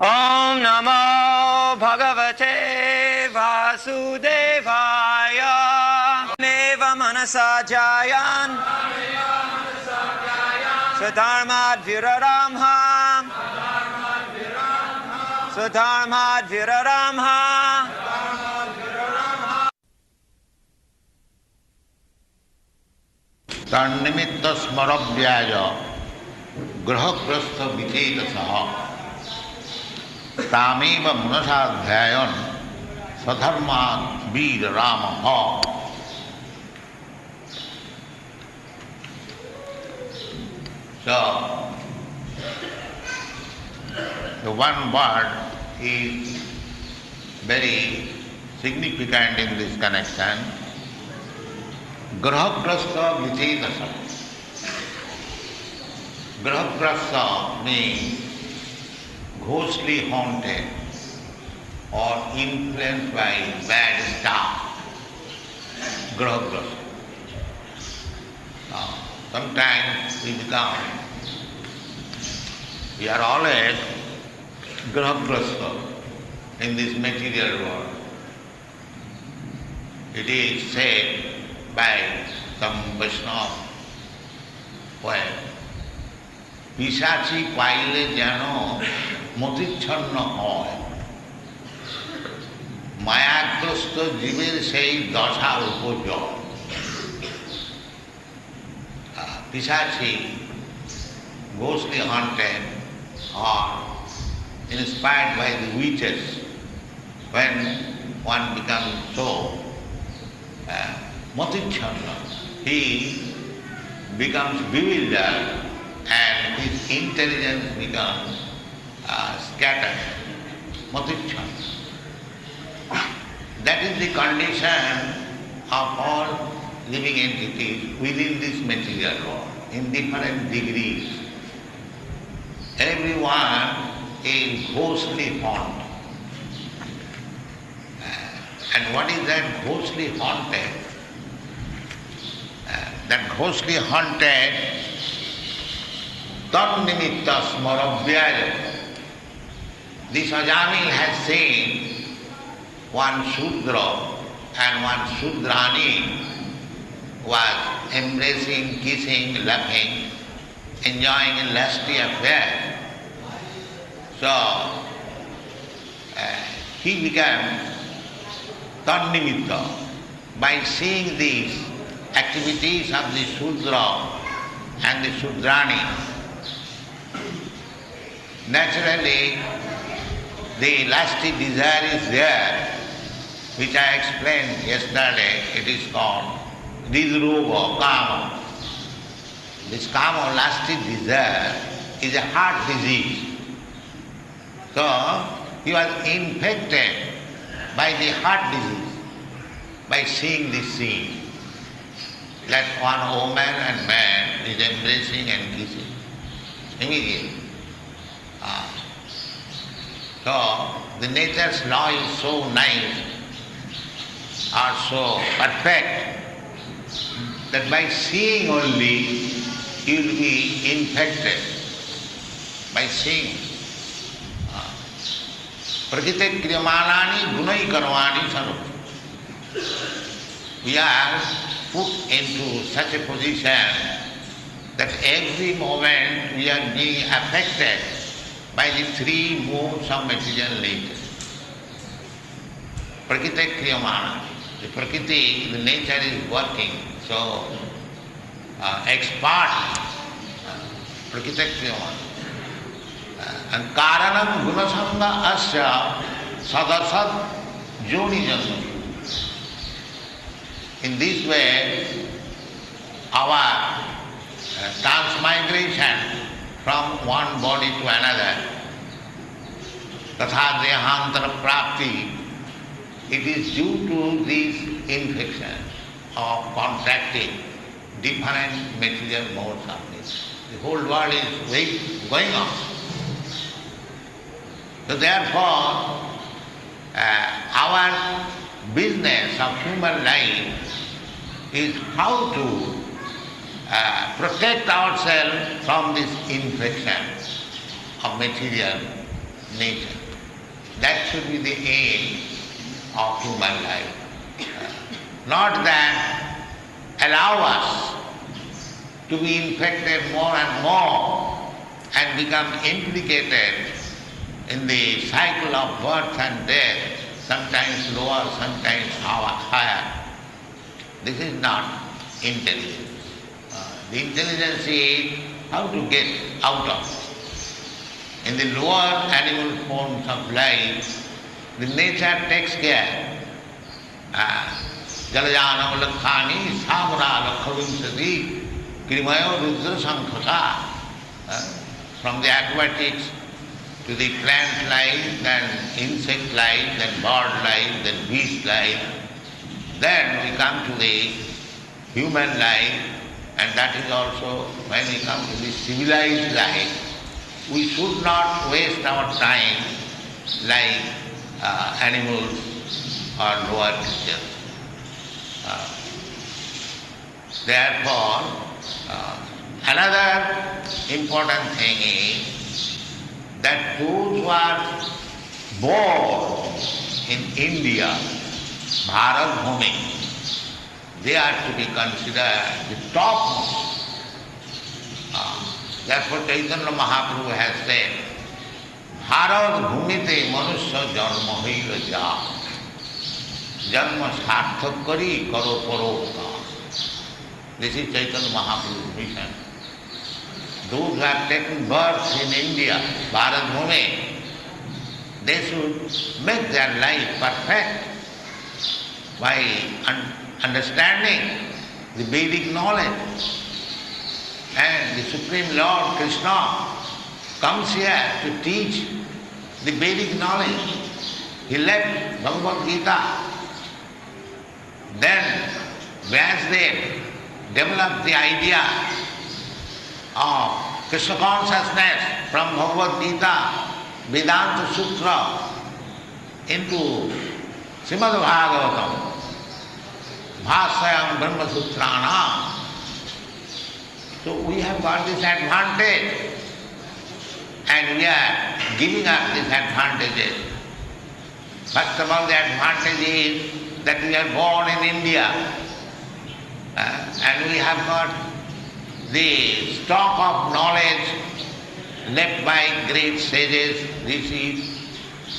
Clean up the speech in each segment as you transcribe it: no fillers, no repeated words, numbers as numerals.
Om Namo Bhagavate Vasudevaya Neva Manasa Jayan Swadharmad Viraramham Swadharmad Viraramham. Tannimitta smarabhyaya grahaprastha vichetasaha tameva munasadhyayan sadharmat viraramaha. So, the one word is very significant in this connection. Grahaprastha vichedasa. Grahaprastha means ghostly haunted or influenced by bad stuff. Grahaprastha. Now, sometimes we are always grahaprastha in this material world. It is said by some Vaishnava poet, পিশাচি পাইলে যেন মতিচ্ছন্ন হয়, মায়াগ্রস্ত জীবের সেই দশা উপজয়. Pisachi, ghostly haunted or inspired by the witches, when one becomes so Matichana, he becomes bewildered and his intelligence becomes scattered. Matichana. That is the condition of all living entities within this material world, in different degrees. Everyone is ghostly haunted. And what is that ghostly haunted? That ghostly haunted, tannimitta smarabhyaya. This Ajamil has seen one Shudra and one Shudrani was embracing, kissing, laughing, enjoying a lusty affair. So, he became tannimitta by seeing these activities of the Shudra and the Shudrani. Naturally, the lusty desire is there, which I explained yesterday. It is called Didruva, Kama. This Kama, lusty desire, is a heart disease. So, he was infected by the heart disease, by seeing this scene. That one woman and man is embracing and kissing immediately. So, the nature's law is so nice or so perfect that by seeing only you will be infected. By seeing. Prakite kriyamanani gunai karvani sarva. We are put into such a position that every moment we are being affected by the three modes of material nature. Prakriti kriyamana. The Prakriti, the nature is working so expert. Prakriti kriyamana. And karanam gunasanga asya sadasad joni janma. In this way, our transmigration from one body to another, tatha dehantara prapti, it is due to these infections of contracting different material modes of nature. The whole world is going on. So therefore, our business of human life is how to protect ourselves from this infection of material nature. That should be the aim of human life. Not that allow us to be infected more and more and become implicated in the cycle of birth and death, sometimes lower, sometimes higher. This is not intelligence. The intelligence is how to get out of it. In the lower animal forms of life, the nature takes care. Jalajanam lakhani samra lakhavinsati krimayo rudra sankhaka. From the aquatics to the plant life, then insect life, then bird life, then beast life. Then we come to the human life, and that is also when we come to the civilized life. We should not waste our time like animals or lower creatures. Therefore, another important thing is that those who are born in India, Bharat Bhumi, they are to be considered the topmost. Therefore Chaitanya Mahaprabhu has said, Bharat Bhumite Manusya Janma Hoila Ja, Janma Sarthak Kari Karo Paroka. This is Chaitanya Mahaprabhu's mission. Those who have taken birth in India, Bharat Bhumi, they should make their life perfect by understanding the Vedic knowledge. And the Supreme Lord Krishna comes here to teach the Vedic knowledge. He left Bhagavad Gita. Then Vyasdev developed the idea of Krishna consciousness from Bhagavad Gita, Vedanta Sutra into Srimad Bhagavatam, Bhāsayam Brahma Sutrana. So we have got this advantage and we are giving up these advantages. First of all, the advantage is that we are born in India and we have got the stock of knowledge left by great sages, rishis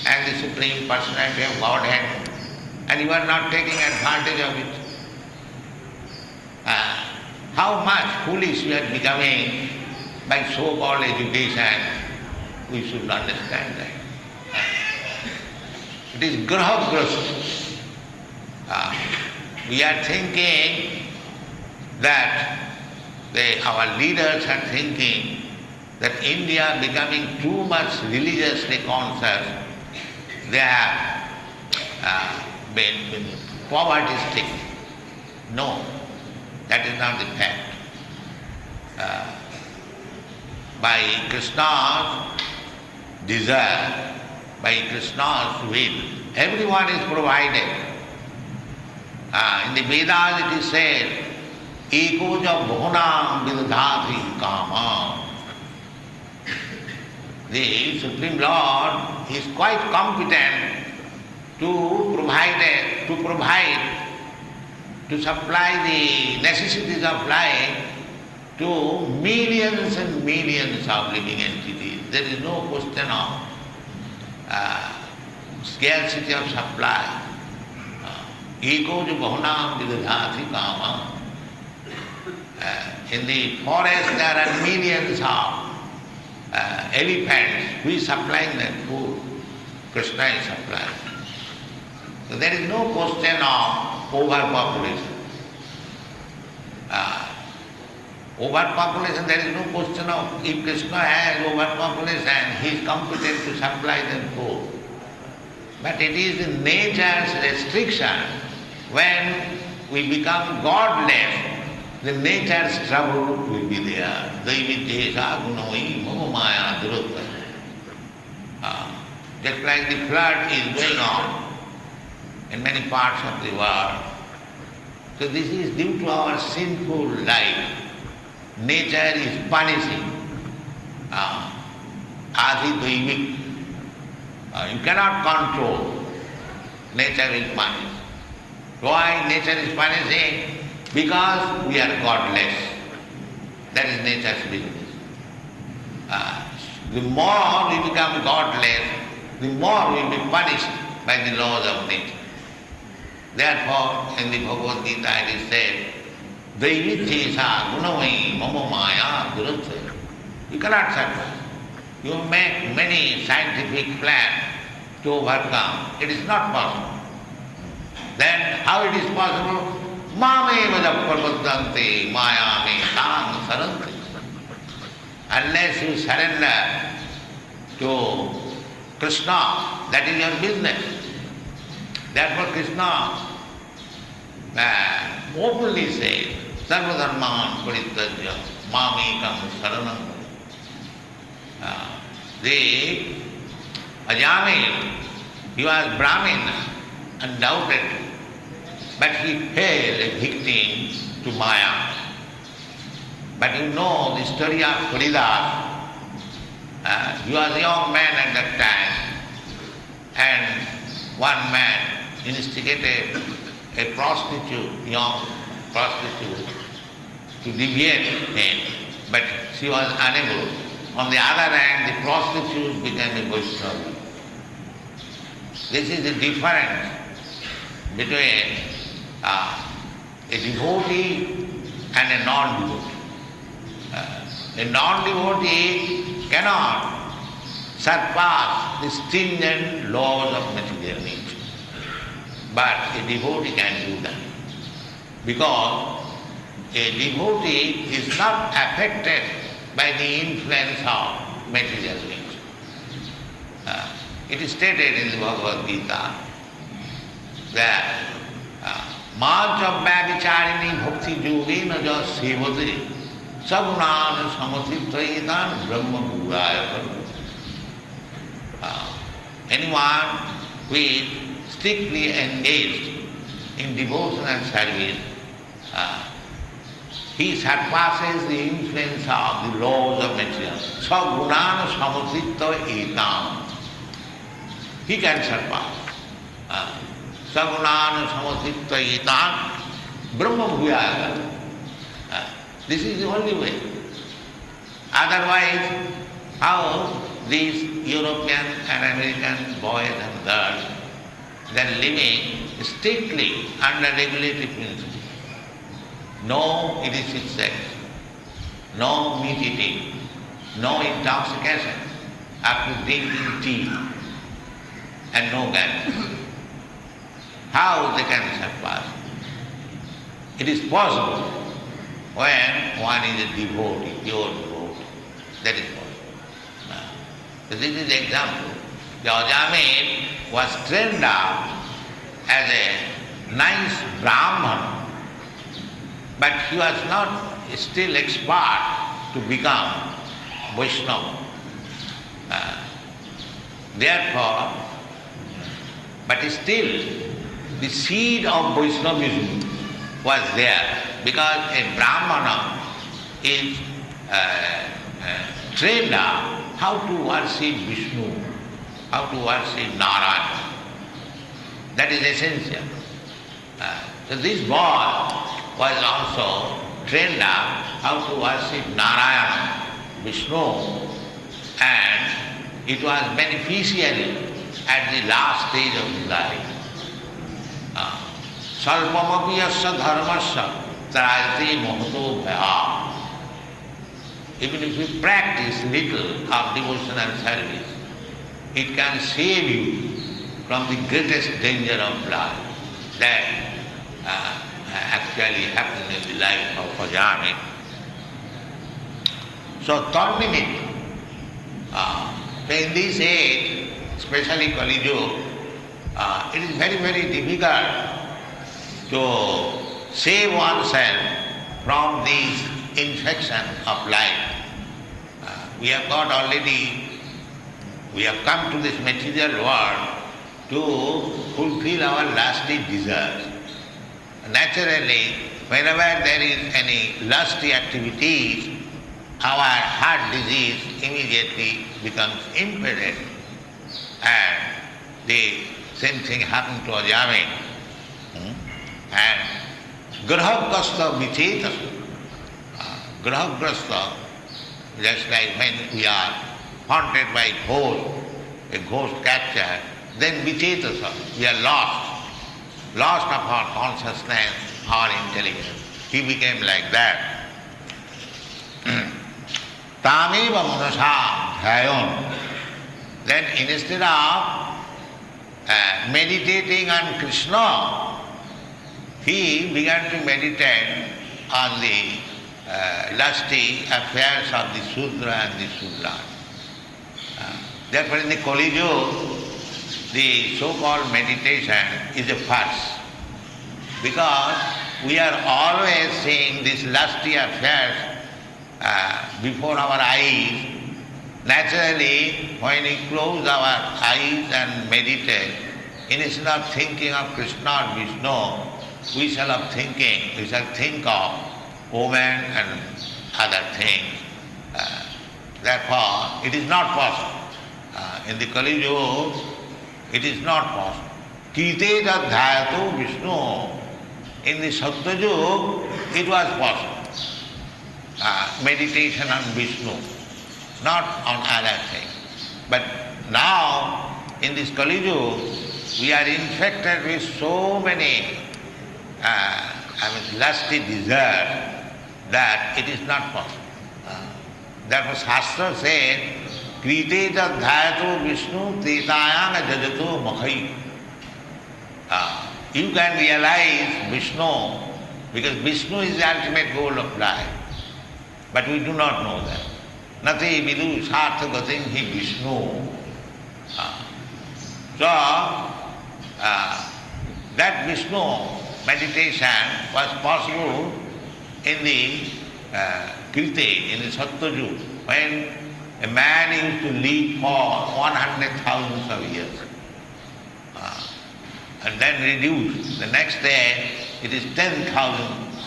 and the Supreme Personality of Godhead, and you are not taking advantage of it. How much foolish we are becoming by so-called education, we should understand that. It is grahagrasta. We are thinking that our leaders are thinking that India becoming too much religiously conscious, they have been poverty-stricken. No, that is not the fact. By Krishna's desire, by Krishna's will, everyone is provided. In the Vedas it is said, Eko ja bhunam vidadhati kama. The Supreme Lord is quite competent to provide, to supply the necessities of life to millions and millions of living entities. There is no question of scarcity of supply. Eko ja bhunam vidadhati kama. In the forest there are millions of elephants. Who is supplying that food? Krishna is supplying. So there is no question of overpopulation. Overpopulation, there is no question of, if Krishna has overpopulation, he is competent to supply them food. But it is the nature's restriction. When we become godless, the nature's trouble will be there. Just like the flood is going on in many parts of the world. So this is due to our sinful life. Nature is punishing. Adi Daivik. You cannot control. Nature will punish. Why nature is punishing? Because we are godless. That is nature's business. The more we become godless, the more we will be punished by the laws of nature. Therefore, in the Bhagavad Gita it is said, Daivichesa gunavai mama maya durasya. You cannot survive. You make many scientific plans to overcome. It is not possible. Then how it is possible? Mame vadaparvaddante maya me tam saranti. Unless you surrender to Krishna, that is your business. Therefore Krishna openly says, Sarvadharman parittajya mamekam saranam. The Ajamil, he was Brahmin, undoubtedly, but he fell a victim to Maya. But you know the story of Haridas. He was a young man at that time, and one man instigated a prostitute, young prostitute, to deviate him, but she was unable. On the other hand, the prostitute became a Vaishnava. This is the difference between a devotee and a non-devotee. A non-devotee cannot surpass the stringent laws of material nature. But a devotee can do that. Because a devotee is not affected by the influence of material nature. It is stated in the Bhagavad Gita that Māca Vyavicharini Bhakti Yogena Ja Sevate Sagunāna Samathittaitan Brahma Bhuraya. Anyone who is strictly engaged in devotional service, he surpasses the influence of the laws of material. Sagunāna Samathittaitan. He can surpass. Sagunāna Samathittaitan Brahma Bhuraya. This is the only way. Otherwise, how these European and American boys and girls, they are living strictly under regulatory principles. No illicit sex, no meat eating, no intoxication after drinking tea, and no gambling. How they can surpass? It is possible when one is a devotee, pure devotee. That is possible. So this is the example. The Ajamil was trained up as a nice Brahman, but he was not still expert to become Vaishnava. Therefore, but still the seed of Vaishnavism was there, because a Brahmana is trained up how to worship Vishnu, how to worship Narayana. That is essential. So this boy was also trained up how to worship Narayana, Vishnu, and it was beneficial at the last stage of his life. Salpamapi yasya dharmasya trayate mohato bhaya. Even if you practice little of devotional service, it can save you from the greatest danger of life that actually happened in the life of Ajamil. So Tornimit, in this age, especially Kali Yuga, it is very, very difficult to save oneself from these infections of life. We have got already, we have come to this material world to fulfill our lusty desires. Naturally, whenever there is any lusty activities, our heart disease immediately becomes impeded. And the same thing happened to Ajami. And Grahagasta Vichetas. Grahagasta, just like when we are haunted by a ghost captured, then Vichetas, we are lost of our consciousness, our intelligence. He became like that. Tameva manasa dhyayon. Then instead of meditating on Krishna, he began to meditate on the lusty affairs of the Sudra and the Sudra. Therefore in the Kali Yuga, the so-called meditation is a farce, because we are always seeing these lusty affairs before our eyes. Naturally, when we close our eyes and meditate, instead of thinking of Krishna or Vishnu, we shall think of women and other things. Therefore, it is not possible. In the Kali Yuga, it is not possible. Kite dhyato Vishnu. In the Satya Yuga, it was possible. Meditation on Vishnu, not on other things. But now, in this Kali Yuga, we are infected with so many lusty desires that it is not possible. Therefore Shastra said, Krite dhyato Vishnu tretayam jajato makhai. You can realize Vishnu, because Vishnu is the ultimate goal of life. But we do not know that. Nati vidu sartha gatim hi Vishnu. That Vishnu meditation was possible in the Krite, in the Satya Yuga, when a man used to live for 100,000 of years. And then reduced. The next day it is 10,000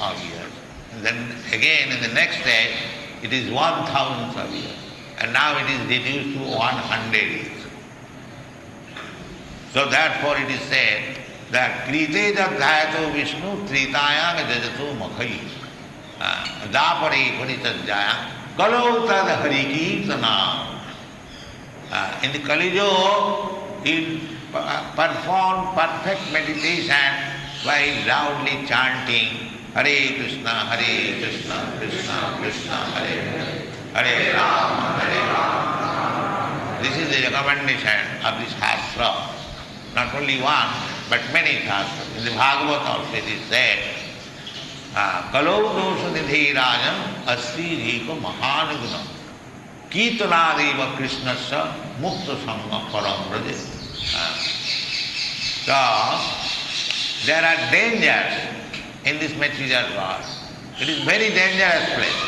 of years. And then again in the next day it is 1,000 of years. And now it is reduced to 100 years. So therefore it is said that Krite dhyato Vishnu tritayam jajato makhai. Dapare paritajaya kalau tad harikirtana. In the Kali Yuga, he performed perfect meditation by loudly chanting Hare Krishna, Krishna Krishna, Hare Hare, Hare Rama. This is the recommendation of this Shastra. Not only one, but many Shastras. In the Bhagavad also it is said, Kalau dosha nidhi rajan asti riko mahanugunam Kirtanadeva Krishnasya mukta sangha param braje. So, there are dangers in this material world. It is very dangerous place.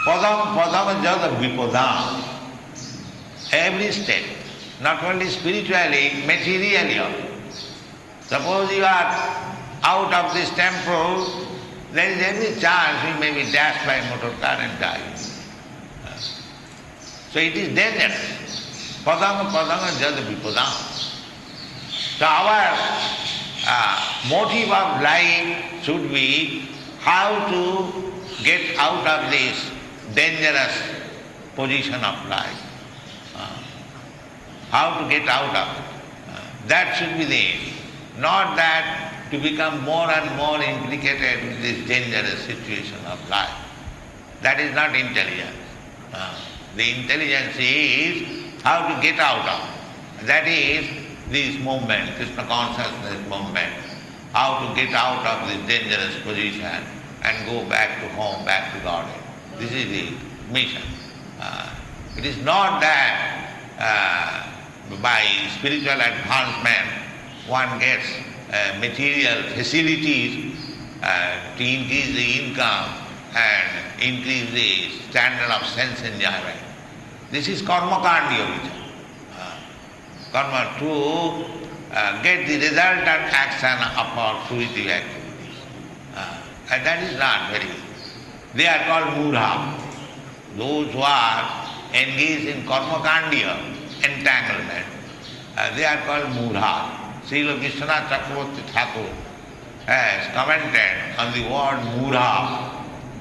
Padam padam jada vipadam. Every step, not only spiritually, materially also. Suppose you are out of this temple, there is every chance you may be dashed by a motor car and die. So it is dangerous. Padam padam jada vipadam. So our motive of life should be how to get out of this dangerous position of life. How to get out of it. That should be the aim. Not that to become more and more implicated with this dangerous situation of life. That is not intelligence. The intelligence is how to get out of it. That is this movement, Krishna consciousness movement, how to get out of this dangerous position and go back to home, back to Godhead. This is the mission. It is not that by spiritual advancement one gets material facilities to increase the income and increase the standard of sense enjoyment. This is karma kandiya. Karma to get the resultant action of our fruitive activities. And that is not very good. They are called mudha. Those who are engaged in karma kandiya, entanglement. They are called Mudha. Srila Vishwanath Chakravarti Thakur has commented on the word Mudha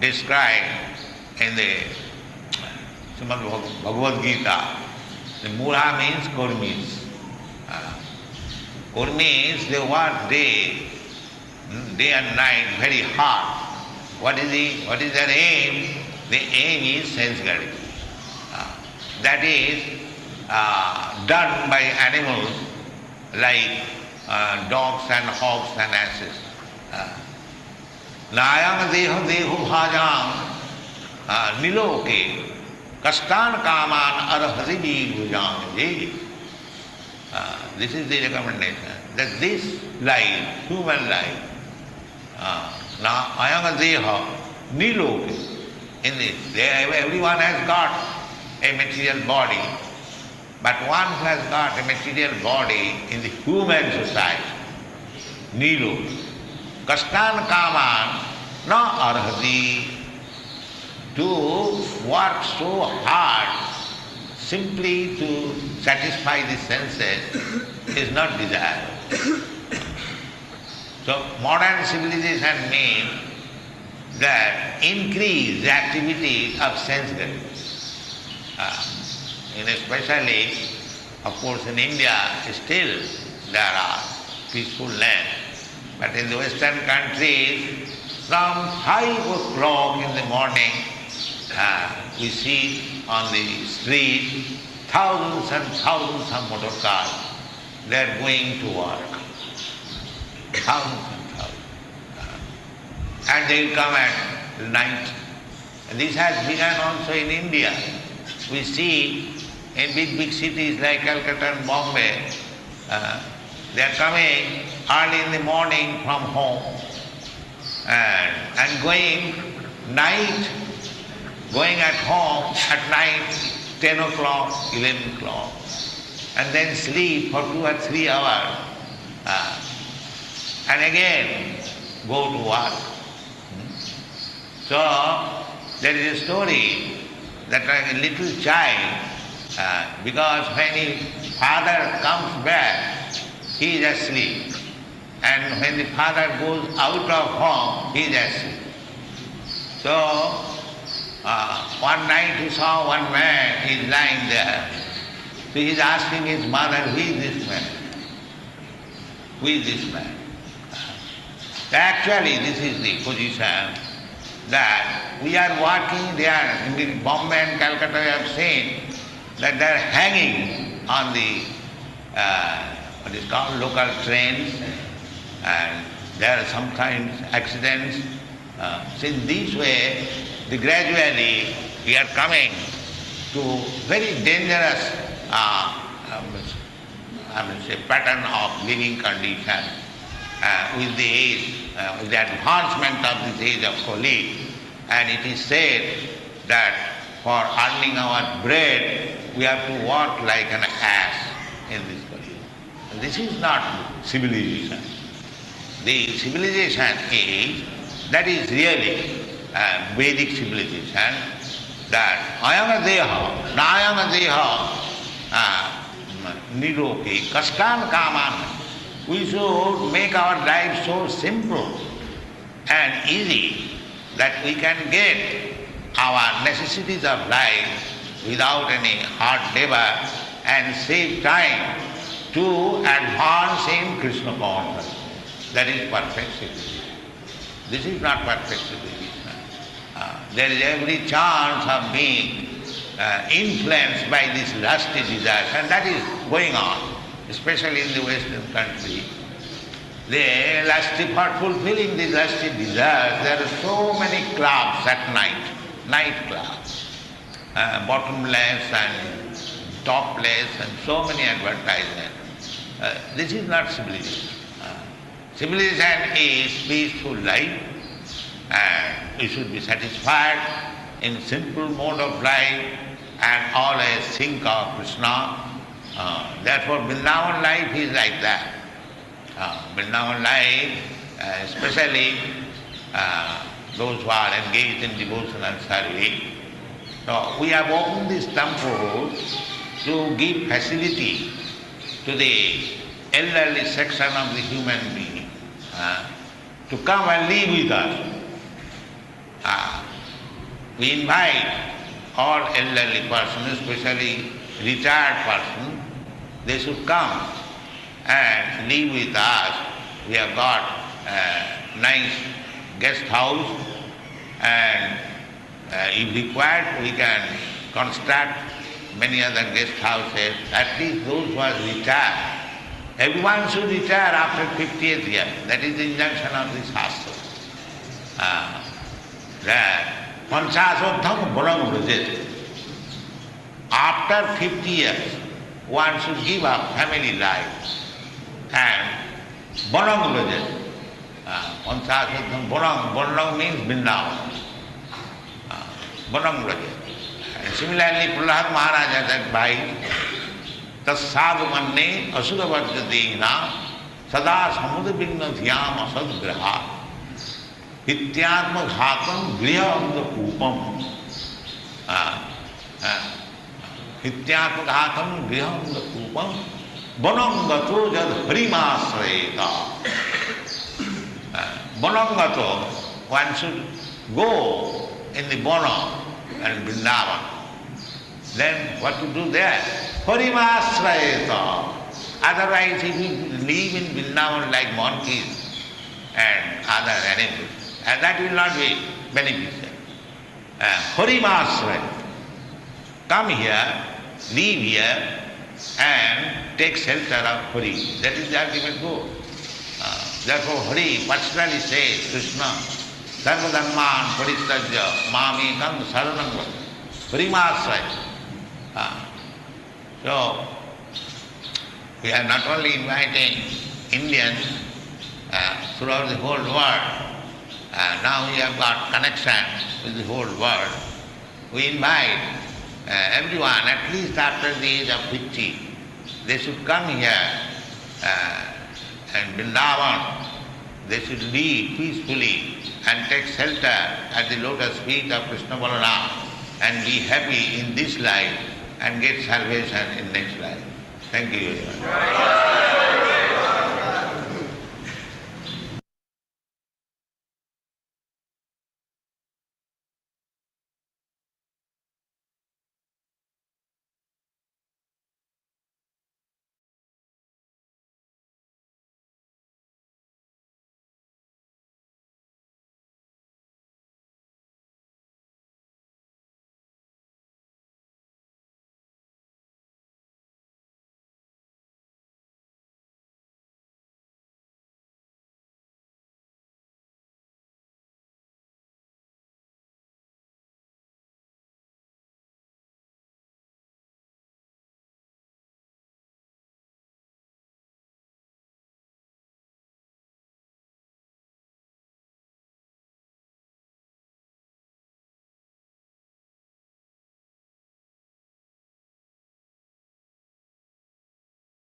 described in the Srimad Bhagavad Gita. The Mudha means Kurmis. Kurmis, they work day and night, very hard. What is their aim? The aim is sense gratification. That is done by animals like dogs and hogs and asses. Nayam deho deho bhajam niloke kastan kaman arhati bhujam. This is the recommendation, that this life, human life, ayam deha niloke, in this, everyone has got a material body, but one who has got a material body in the human society, Nilo, Kastan Kaman, na arhati, to work so hard simply to satisfy the senses is not desirable. So modern civilization means that increase the activity of sense gratification. Especially, of course, in India, still there are peaceful lands. But in the Western countries, from 5 o'clock in the morning, we see on the street thousands and thousands of motor cars. They are going to work. Thousands and thousands. And they will come at night. And this has begun also in India. We see in big cities like Calcutta and Bombay, they are coming early in the morning from home and going at home at night, 10 o'clock, 11 o'clock, and then sleep for 2 or 3 hours, and again go to work. So there is a story that like a little child, because when his father comes back, he is asleep. And when the father goes out of home, he is asleep. So one night he saw one man, he is lying there. So he is asking his mother, who is this man? Who is this man? Actually, this is the position that we are working there in the Bombay and Calcutta. I have seen that they are hanging on the what is called local trains, and there are sometimes accidents. So in this way, gradually we are coming to very dangerous pattern of living condition with the age, with the advancement of this age of Kali. And it is said that for earning our bread, we have to walk like an ass in this Kali. And this is not civilization. The civilization that is really Vedic civilization, that ayam deha, nayam deha, niroki, kastan kaman. We should make our life so simple and easy that we can get our necessities of life without any hard labor and save time to advance in Krishna consciousness. That is perfect civilization. This is not perfect civilization. There is every chance of being influenced by this lusty desires, and that is going on, especially in the Western country. The lusty, for fulfilling these lusty desires, there are so many clubs at night clubs, bottomless and topless, and so many advertisements. This is not civilization. Civilization is peaceful life, and we should be satisfied in simple mode of life and always think of Krishna. Therefore Vrindavan life is like that. Vrindavan life, especially those who are engaged in devotional service. So we have opened this temple to give facility to the elderly section of the human being to come and live with us. We invite all elderly persons, especially retired persons, they should come and live with us. We have got a nice guest house, and if required we can construct many other guest houses, at least those who are retired. Everyone should retire after 50th year. That is the injunction of this Shastra. That Panchasodham Bonam Rajit. After 50 years, one should give up family life and Bonam Rajit. Panchasodham Bonam. Bonam means Vrindavan. Bonam Rajit. Similarly, Prahlad Maharaj said, by Tassadu Manne Asudavajjadena Sada Samudabhigna Dhyam Asadgraha Hityatma Ghatam Griham Kupam Hityatma Ghatam Griham Kupam Bonam Gato Jad Harimasrayeta. Bonam Gato, one should go in the Bonam and Vrindavan. Then what to do there? Harimasrayeta. Otherwise, if you live in Vrindavan like monkeys and other animals, and that will not be beneficial. Harimasrayeta. Come here, live here, and take shelter of Hari. That is the ultimate goal. Therefore, Hari personally says, Krishna, Sarvadharman Paristajya Mamekam Saranam Harimasrayeta. So, we are not only inviting Indians throughout the whole world, now we have got connection with the whole world. We invite everyone, at least after the age of 50, they should come here and Vrindavan, they should live peacefully and take shelter at the lotus feet of Krishna Balaram and be happy in this life and get salvation in next life. Thank you very much.